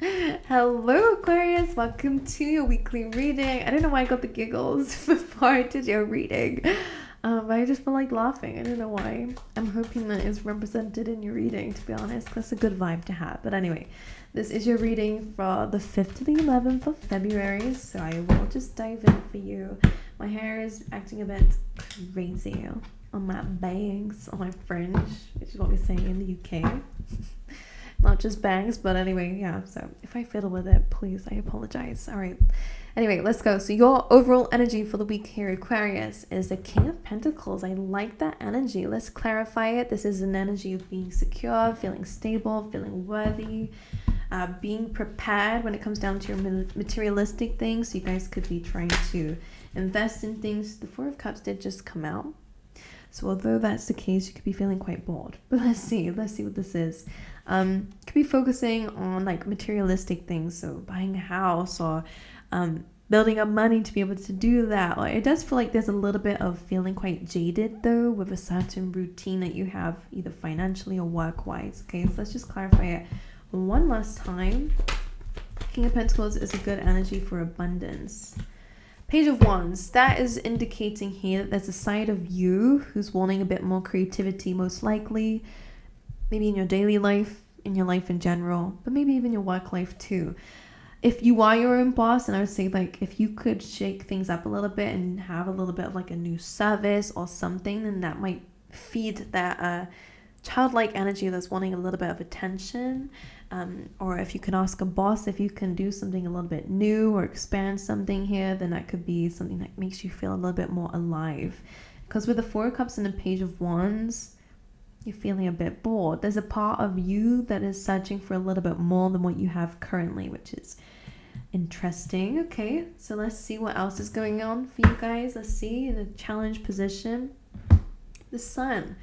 Hello, Aquarius. Welcome to your weekly reading. I don't know why I got the giggles before I did your reading. I just feel like laughing. I don't know why. I'm hoping that is represented in your reading, to be honest. That's a good vibe to have. But anyway, this is your reading for the 5th to the 11th of February. So I will just dive in for you. My hair is acting a bit crazy on my bangs, on my fringe, which is what we say in the UK. Not just bangs, but anyway, yeah. So if I fiddle with it, please, I apologize. All right. Anyway, let's go. So your overall energy for the week here, Aquarius, is the King of Pentacles. I like that energy. Let's clarify it. This is an energy of being secure, feeling stable, feeling worthy, being prepared when it comes down to your materialistic things. So you guys could be trying to invest in things. The Four of Cups did just come out. So although that's the case, you could be feeling quite bored. But let's see what this is. Could be focusing on like materialistic things, so buying a house or building up money to be able to do that. Or it does feel like there's a little bit of feeling quite jaded though with a certain routine that you have either financially or work-wise. Okay, so let's just clarify it one last time. King of Pentacles is a good energy for abundance. Page of Wands, that is indicating here that there's a side of you who's wanting a bit more creativity, most likely, maybe in your daily life, in your life in general, but maybe even your work life too. If you are your own boss, and I would say like if you could shake things up a little bit and have a little bit of like a new service or something, then that might feed that childlike energy that's wanting a little bit of attention. Or if you can ask a boss if you can do something a little bit new or expand something here, then that could be something that makes you feel a little bit more alive. Because with the Four of Cups and the Page of Wands, you're feeling a bit bored. There's a part of you that is searching for a little bit more than what you have currently, which is interesting. Okay, so let's see what else is going on for you guys. Let's see, in a challenge position, the Sun.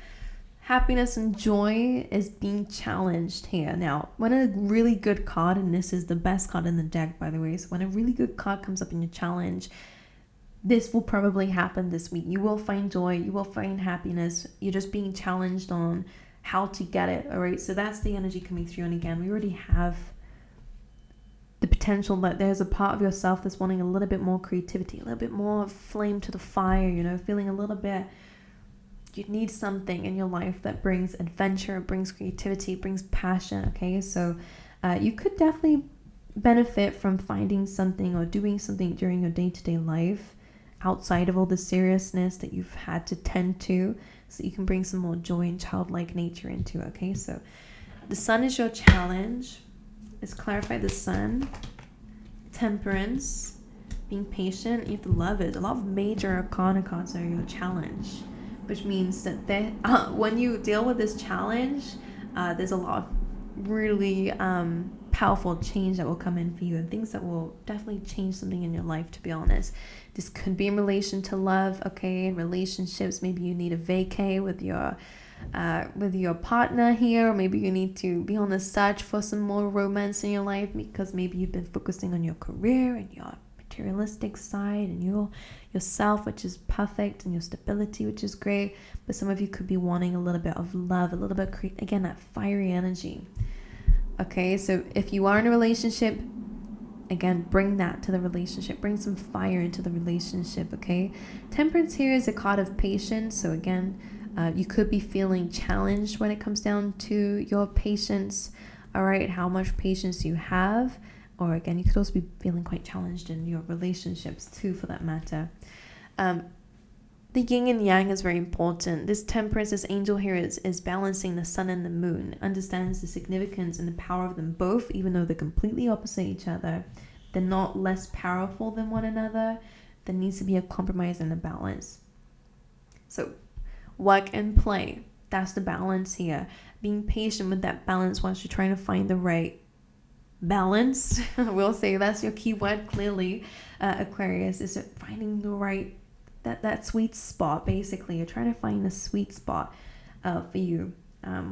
Happiness and joy is being challenged here. Now, when a really good card, and this is the best card in the deck, by the way, so when a really good card comes up in your challenge, this will probably happen this week. You will find joy, you will find happiness. You're just being challenged on how to get it, all right? So that's the energy coming through. And again, we already have the potential that there's a part of yourself that's wanting a little bit more creativity, a little bit more flame to the fire, you know, feeling a little bit, you need something in your life that brings adventure, brings creativity, brings passion, okay? So you could definitely benefit from finding something or doing something during your day-to-day life outside of all the seriousness that you've had to tend to, so you can bring some more joy and childlike nature into it, okay? So the Sun is your challenge. Let's clarify the Sun. Temperance, being patient. You have the Lovers. A lot of major arcana cards are your challenge, which means that when you deal with this challenge, there's a lot of really powerful change that will come in for you, and things that will definitely change something in your life, to be honest. This could be in relation to love, okay? In relationships, maybe you need a vacay with your partner here, or maybe you need to be on the search for some more romance in your life because maybe you've been focusing on your career and your materialistic side and yourself, which is perfect, and your stability, which is great. But some of you could be wanting a little bit of love, a little bit again, that fiery energy. Okay, so if you are in a relationship, again, bring that to the relationship. Bring some fire into the relationship, okay? Temperance here is a card of patience. So again, you could be feeling challenged when it comes down to your patience, all right? How much patience you have. Or again, you could also be feeling quite challenged in your relationships too, for that matter. The yin and yang is very important. This Temperance, this angel here is balancing the Sun and the Moon, understands the significance and the power of them both, even though they're completely opposite each other. They're not less powerful than one another. There needs to be a compromise and a balance. So work and play, that's the balance here. Being patient with that balance once you're trying to find the right balance. We'll say that's your key word, clearly, Aquarius, is finding the right, that sweet spot. Basically, you're trying to find the sweet spot for you,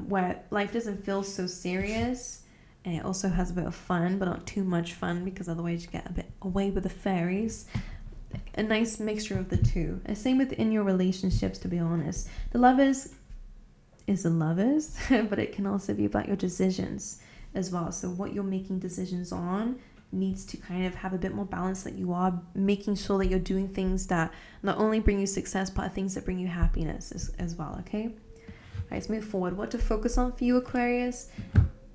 where life doesn't feel so serious, and it also has a bit of fun, but not too much fun, because otherwise you get a bit away with the fairies. A nice mixture of the two. And same within your relationships, to be honest. The Lovers is the Lovers, but it can also be about your decisions. as well. So what you're making decisions on needs to kind of have a bit more balance, that you are making sure that you're doing things that not only bring you success, but things that bring you happiness as well, okay? All right, let's move forward. What to focus on for you, Aquarius,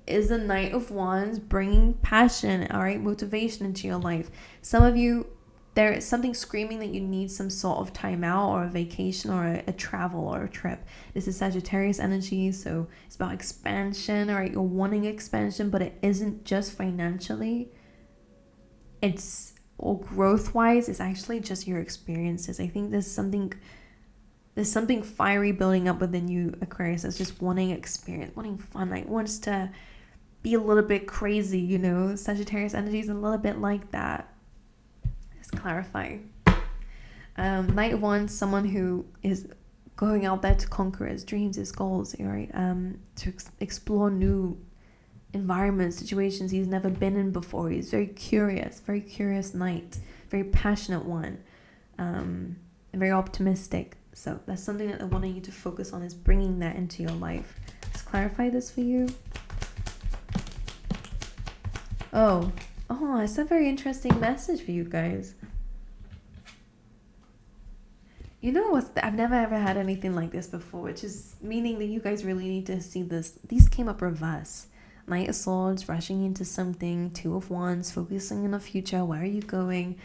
is the Knight of Wands, bringing passion, all right, motivation into your life. Some of you, there is something screaming that you need some sort of time out or a vacation or a travel or a trip. This is Sagittarius energy, so it's about expansion, all right? You're wanting expansion, but it isn't just financially. It's, or growth-wise, it's actually just your experiences. I think there's something fiery building up within you, Aquarius, that's just wanting experience, wanting fun, like wants to be a little bit crazy, you know? Sagittarius energy is a little bit like that. Clarify. Knight of Wands, someone who is going out there to conquer his dreams, his goals, right? To explore new environments, situations he's never been in before. He's very curious knight, very passionate one, and very optimistic. So that's something that I want you to focus on, is bringing that into your life. Let's clarify this for you. Oh, it's a very interesting message for you guys. You know what? I've never ever had anything like this before, which is meaning that you guys really need to see this. These came up reverse. Knight of Swords, rushing into something. Two of Wands, focusing on the future. Where are you going?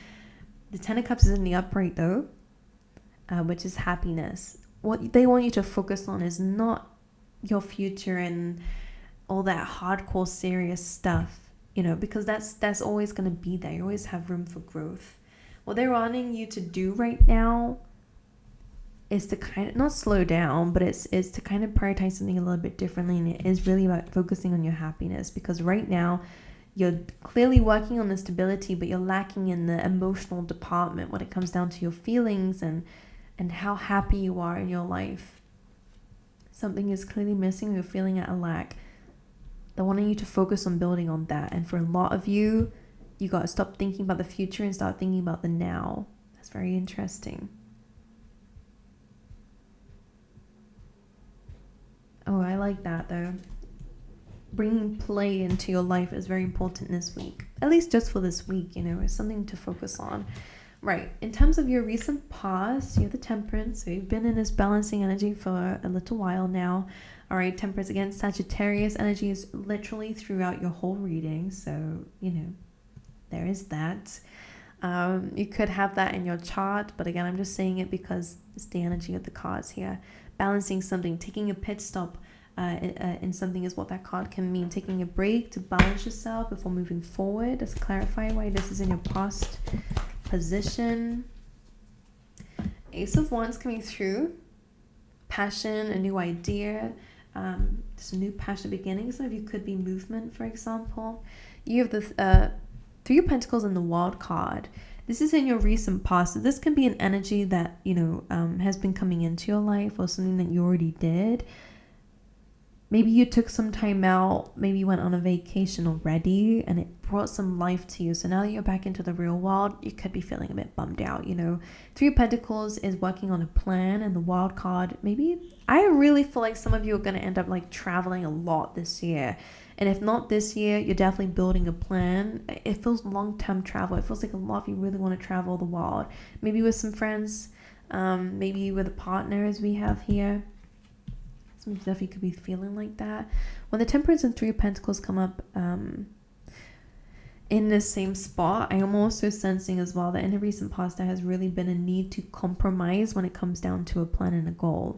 The Ten of Cups is in the upright though, which is happiness. What they want you to focus on is not your future and all that hardcore serious stuff. You know, because that's always going to be there. You always have room for growth. What they're wanting you to do right now is to kind of, not slow down, but it's to kind of prioritize something a little bit differently. And it is really about focusing on your happiness, because right now you're clearly working on the stability, but you're lacking in the emotional department when it comes down to your feelings and how happy you are in your life. Something is clearly missing. You're feeling at a lack. They're wanting you to focus on building on that. And for a lot of you, you got to stop thinking about the future and start thinking about the now. That's very interesting. Oh, I like that though. Bringing play into your life is very important this week. At least just for this week, you know, it's something to focus on. Right, in terms of your recent past, you have the Temperance. So you've been in this balancing energy for a little while now. All right, Temperance again, Sagittarius energy is literally throughout your whole reading. So, you know, there is that. You could have that in your chart, but again, I'm just saying it because it's the energy of the cards here. Balancing something, taking a pit stop in something is what that card can mean. Taking a break to balance yourself before moving forward. Let's clarify why this is in your past position. Ace of Wands coming through. Passion, a new idea. Just a new passion beginning. Some of you could be movement, for example. You have the Three of Pentacles and the Wild card. This is in your recent past. So this can be an energy that, you know, has been coming into your life, or something that you already did. Maybe you took some time out. Maybe you went on a vacation already and it brought some life to you. So now that you're back into the real world, you could be feeling a bit bummed out, you know. Three of Pentacles is working on a plan, and the Wild card, maybe, I really feel like some of you are going to end up like traveling a lot this year. And if not this year, you're definitely building a plan. It feels long-term travel. It feels like a lot of you really want to travel the world. Maybe with some friends, maybe with a partner, as we have here. Some stuff you could be feeling like that. When the Temperance and Three of Pentacles come up in the same spot, I am also sensing as well that in the recent past there has really been a need to compromise when it comes down to a plan and a goal.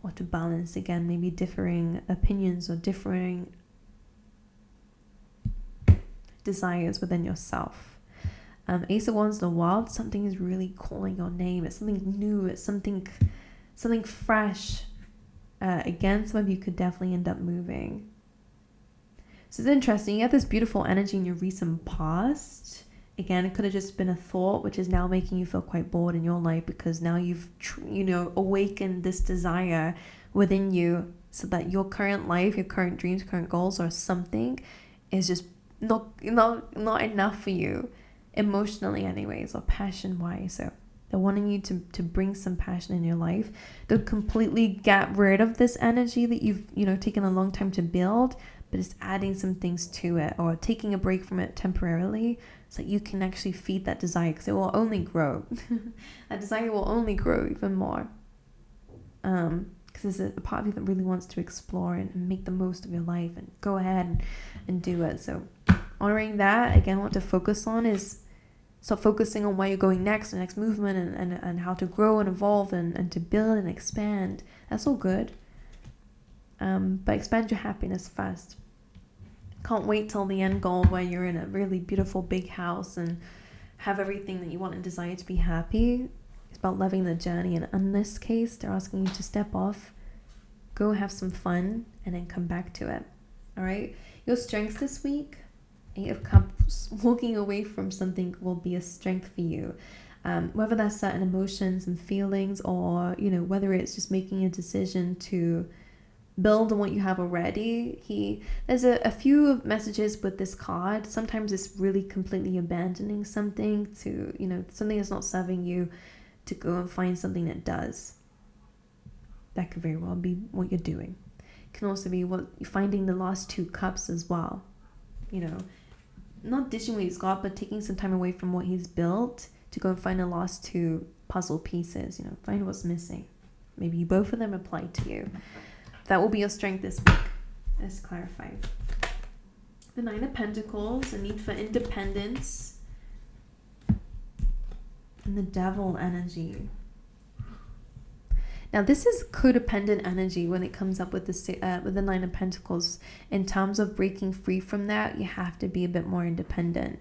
Or to balance, again, maybe differing opinions or differing desires within yourself. Ace of Wands, the Wild, something is really calling your name. It's something new. It's something fresh. Again, some of you could definitely end up moving. So it's interesting. You have this beautiful energy in your recent past. Again, it could have just been a thought, which is now making you feel quite bored in your life, because now you've, awakened this desire within you, so that your current life, your current dreams, current goals, or something is just not enough for you, emotionally anyways, or passion-wise. So They're wanting you to bring some passion in your life. Don't completely get rid of this energy that you've, taken a long time to build, but it's adding some things to it or taking a break from it temporarily so that you can actually feed that desire, because it will only grow. That desire will only grow even more. Because there's a part of you that really wants to explore and make the most of your life and go ahead and do it. So honoring that, again, what to focus on is stop focusing on where you're going next, the next movement, and how to grow and evolve and to build and expand. That's all good. But expand your happiness first. Can't wait till the end goal where you're in a really beautiful big house and have everything that you want and desire to be happy. It's about loving the journey. And in this case, they're asking you to step off, go have some fun, and then come back to it. All right? Your strengths this week, 8 of Cups, walking away from something will be a strength for you. Whether that's certain emotions and feelings, or, whether it's just making a decision to build on what you have already. There's a few messages with this card. Sometimes it's really completely abandoning something to, something that's not serving you, to go and find something that does. That could very well be what you're doing. It can also be what you're finding the last 2 cups as well. Not ditching what he's got, but taking some time away from what he's built to go and find the last 2 puzzle pieces. Find what's missing. Maybe both of them apply to you. That will be your strength this week. Let's clarify. The 9 of Pentacles, the need for independence, and the Devil energy. Now, this is codependent energy when it comes up with the 9 of Pentacles. In terms of breaking free from that, you have to be a bit more independent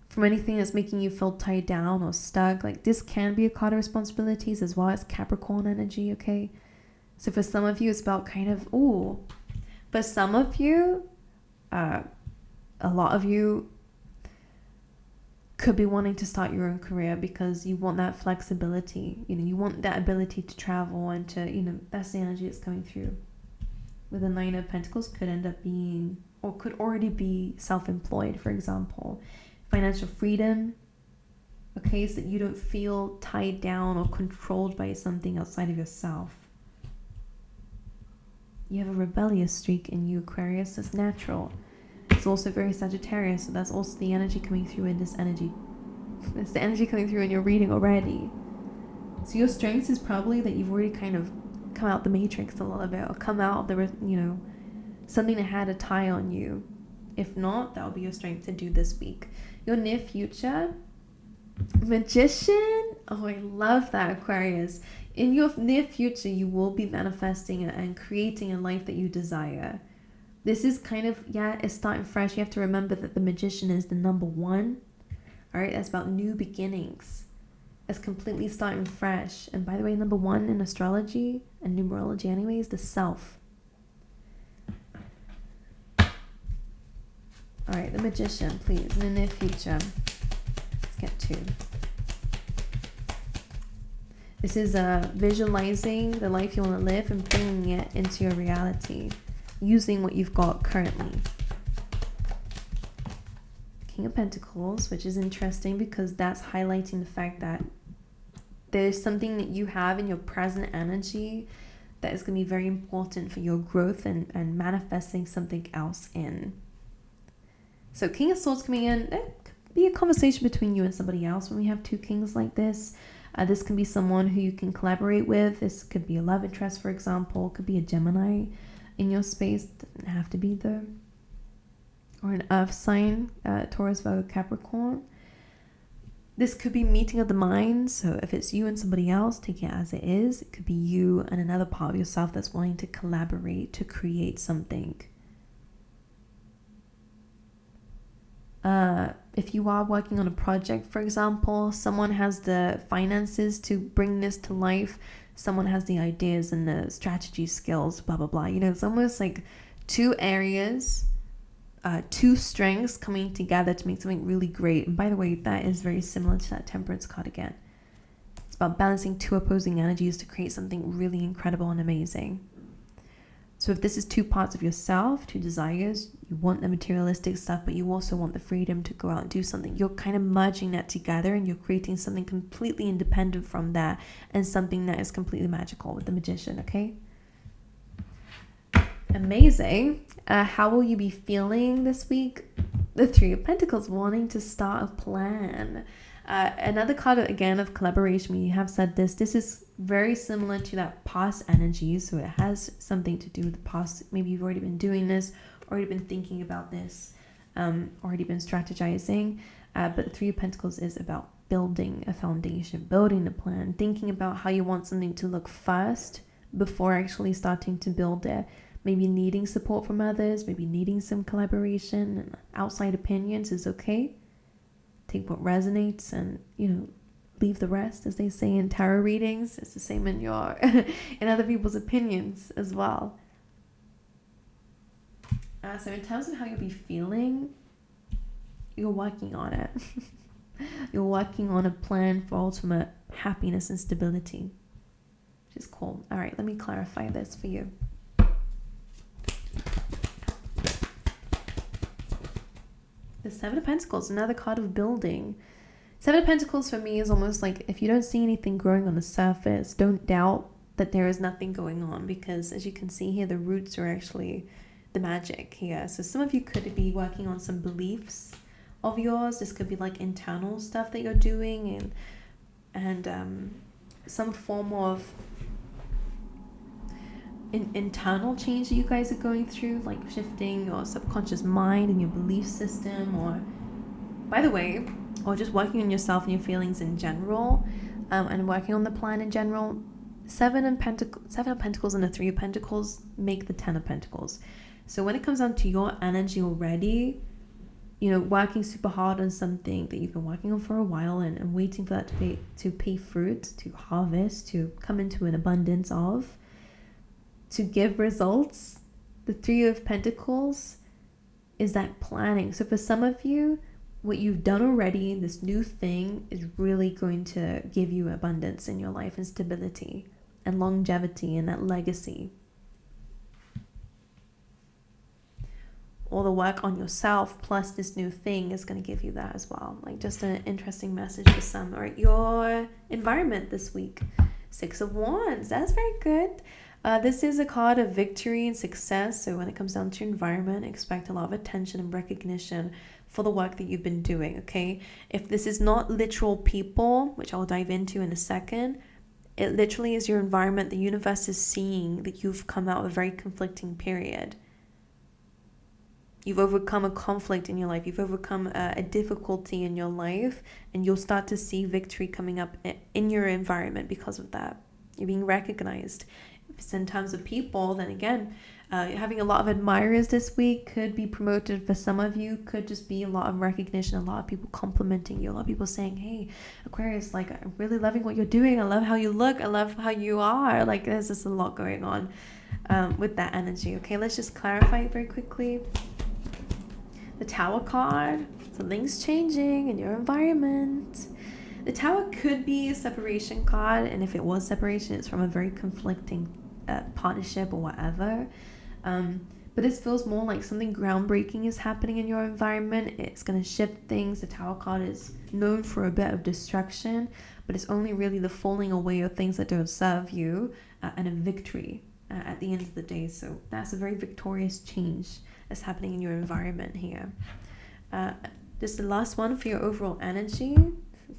from anything that's making you feel tied down or stuck. Like, this can be a card of responsibilities as well as Capricorn energy, okay? So for some of you, it's about but some of you, a lot of you could be wanting to start your own career because you want that flexibility. You want that ability to travel and to, that's the energy that's coming through. With the 9 of Pentacles, could end up being, or could already be self-employed, for example. Financial freedom, okay, so that you don't feel tied down or controlled by something outside of yourself. You have a rebellious streak in you, Aquarius. That's natural. It's also very Sagittarius, so that's also the energy coming through in this energy. It's the energy coming through in your reading already. So your strengths is probably that you've already kind of come out the matrix a little bit, or come out of the, something that had a tie on you. If not, that will be your strength to do this week. Your near future, Magician. Oh, I love that, Aquarius. In your near future, you will be manifesting and creating a life that you desire. This is kind of, it's starting fresh. You have to remember that the Magician is the number 1. All right, that's about new beginnings. It's completely starting fresh. And by the way, number 1 in astrology and numerology anyway is the self. All right, the Magician, please, in the near future. Let's get to. This is visualizing the life you want to live and bringing it into your reality, using what you've got currently. King of Pentacles, which is interesting because that's highlighting the fact that there's something that you have in your present energy that is going to be very important for your growth and manifesting something else in. So King of Swords coming in, it could be a conversation between you and somebody else when we have 2 kings like this. This can be someone who you can collaborate with. This could be a love interest, for example. It could be a Gemini in your space. Doesn't have to be though. Or an earth sign, Taurus, Virgo, Capricorn. This could be meeting of the minds. So if it's you and somebody else, take it as it is. It could be you and another part of yourself that's wanting to collaborate to create something. If you are working on a project, for example, someone has the finances to bring this to life. Someone has the ideas and the strategy skills, blah, blah, blah. It's almost like 2 areas, 2 strengths coming together to make something really great. And by the way, that is very similar to that Temperance card again. It's about balancing 2 opposing energies to create something really incredible and amazing. So if this is two parts of yourself, two desires, you want the materialistic stuff, but you also want the freedom to go out and do something. You're kind of merging that together and you're creating something completely independent from that and something that is completely magical with the Magician, okay? Amazing. How will you be feeling this week? The Three of Pentacles, wanting to start a plan. Another card, again, of collaboration. We have said this is very similar to that past energy. So it has something to do with the past. Maybe you've already been doing this, already been thinking about this, already been strategizing. But the Three of Pentacles is about building a foundation, building a plan, thinking about how you want something to look first before actually starting to build it. Maybe needing support from others, maybe needing some collaboration, and outside opinions is okay. Take what resonates and, leave the rest, as they say in tarot readings. It's the same in your in other people's opinions as well. So in terms of how you'll be feeling, you're working on it. You're working on a plan for ultimate happiness and stability, which is cool. All right, let me clarify this for you. The Seven of Pentacles, another card of building. Seven of Pentacles for me is almost like if you don't see anything growing on the surface, don't doubt that there is nothing going on, because as you can see here, the roots are actually the magic here. So some of you could be working on some beliefs of yours. This could be like internal stuff that you're doing and some form of internal change that you guys are going through, like shifting your subconscious mind and your belief system, or by the way, or just working on yourself and your feelings in general, and working on the plan in general. Seven of Pentacles and the Three of Pentacles make the Ten of Pentacles. So when it comes down to your energy already, working super hard on something that you've been working on for a while and waiting for that to pay fruit, to harvest, to come into an abundance of, to give results. The Three of Pentacles is that planning. So for some of you, what you've done already, this new thing, is really going to give you abundance in your life and stability and longevity and that legacy. All the work on yourself plus this new thing is going to give you that as well. Like, just an interesting message for some. All right, your environment this week. Six of Wands. That's very good. This is a card of victory and success. So when it comes down to your environment, expect a lot of attention and recognition for the work that you've been doing, okay? If this is not literal people, which I'll dive into in a second, it literally is your environment. The universe is seeing that you've come out of a very conflicting period. You've overcome a conflict in your life. You've overcome a difficulty in your life, and you'll start to see victory coming up in your environment because of that. You're being recognized. If it's in terms of people, then again, having a lot of admirers this week could be promoted for some of you, could just be a lot of recognition, a lot of people complimenting you, a lot of people saying, hey, Aquarius, like, I'm really loving what you're doing. I love how you look. I love how you are. Like, there's just a lot going on with that energy. Okay, let's just clarify it very quickly. The Tower card, something's changing in your environment. The Tower could be a separation card, and if it was separation, it's from a very conflicting partnership or whatever. But this feels more like something groundbreaking is happening in your environment. It's going to shift things. The Tower card is known for a bit of destruction, but it's only really the falling away of things that don't serve you and a victory at the end of the day. So that's a very victorious change that's happening in your environment here. Just the last one for your overall energy.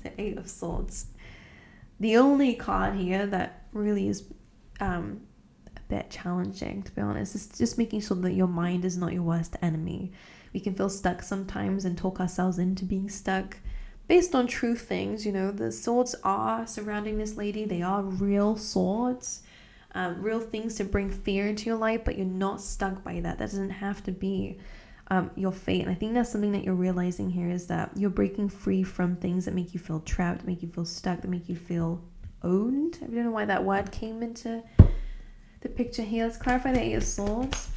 The Eight of Swords. The only card here that really is a bit challenging, to be honest, is just making sure that your mind is not your worst enemy. We can feel stuck sometimes and talk ourselves into being stuck based on true things. The swords are surrounding this lady. They are real swords, real things to bring fear into your life, but you're not stuck by that. That doesn't have to be your fate. And I think that's something that you're realizing here, is that you're breaking free from things that make you feel trapped, that make you feel stuck, that make you feel owned. I don't know why that word came into the picture here. Let's clarify the Eight of Swords.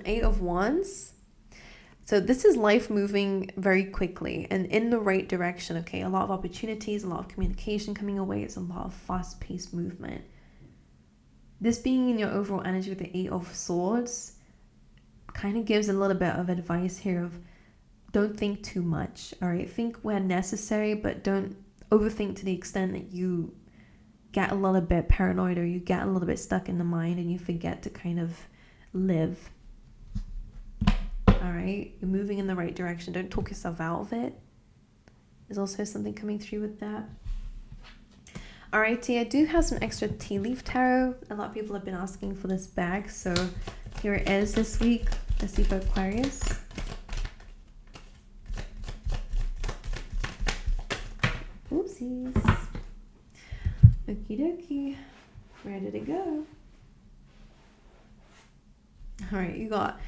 Eight of Wands. So this is life moving very quickly and in the right direction, okay? A lot of opportunities, a lot of communication coming away. It's a lot of fast-paced movement. this being in your overall energy with the 8 of Swords kind of gives a little bit of advice here of don't think too much, all right? Think where necessary, but don't overthink to the extent that you get a little bit paranoid or you get a little bit stuck in the mind and you forget to kind of live. All right, you're moving in the right direction. Don't talk yourself out of it. There's also something coming through with that. Alrighty, I do have some extra tea leaf tarot. A lot of people have been asking for this bag, so here it is this week. Let's see for Aquarius. Oopsies. Okie dokie. Where did it go? Alright, you got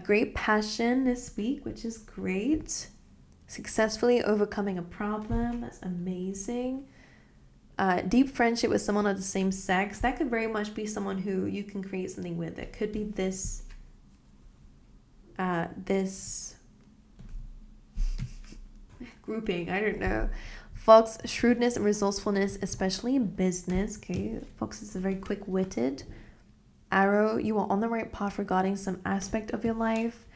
great passion this week, which is great. Successfully overcoming a problem. That's amazing. Deep friendship with someone of the same sex. That could very much be someone who you can create something with. It could be this grouping. I don't know. Fox, shrewdness and resourcefulness, especially in business. Okay, Fox is very quick-witted. Arrow, you are on the right path regarding some aspect of your life.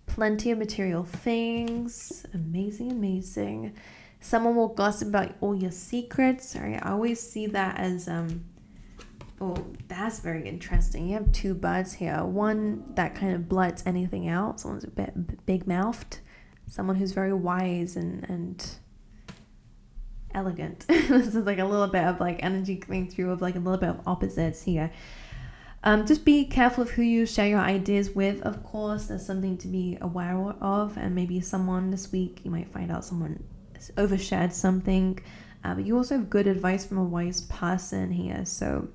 Plenty of material things. Amazing, amazing. Someone will gossip about all your secrets. All right, I always see that as oh, that's very interesting. You have 2 birds here. One that kind of blurts anything out. Someone's a bit big-mouthed. Someone who's very wise and elegant. This is like a little bit of like energy coming through of like a little bit of opposites here. Just be careful of who you share your ideas with. Of course, there's something to be aware of, and maybe someone this week, you might find out someone overshared something, but you also have good advice from a wise person here. So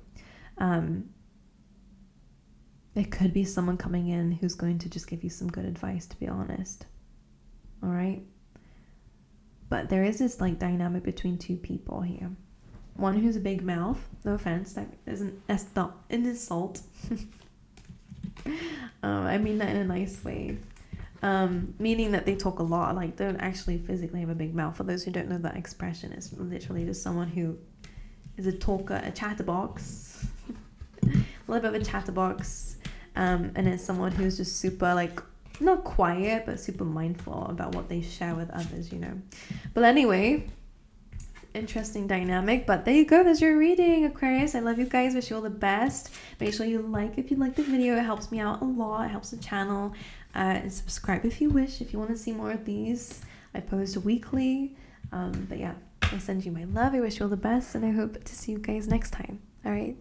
it could be someone coming in who's going to just give you some good advice, to be honest. All right, but there is this like dynamic between 2 people here. One who's a big mouth, no offense, that's not an insult. I mean that in a nice way. Meaning that they talk a lot, like don't actually physically have a big mouth. For those who don't know that expression, it's literally just someone who is a talker, a chatterbox, a little bit of a chatterbox, and it's someone who's just super like, not quiet, but super mindful about what they share with others, you know. But anyway, interesting dynamic. But there you go, there's your reading, Aquarius. I love you guys, wish you all the best. Make sure you like if you like the video, it helps me out a lot, it helps the channel. And subscribe if you wish, if you want to see more of these. I post weekly. But yeah, I send you my love. I wish you all the best, and I hope to see you guys next time. All right.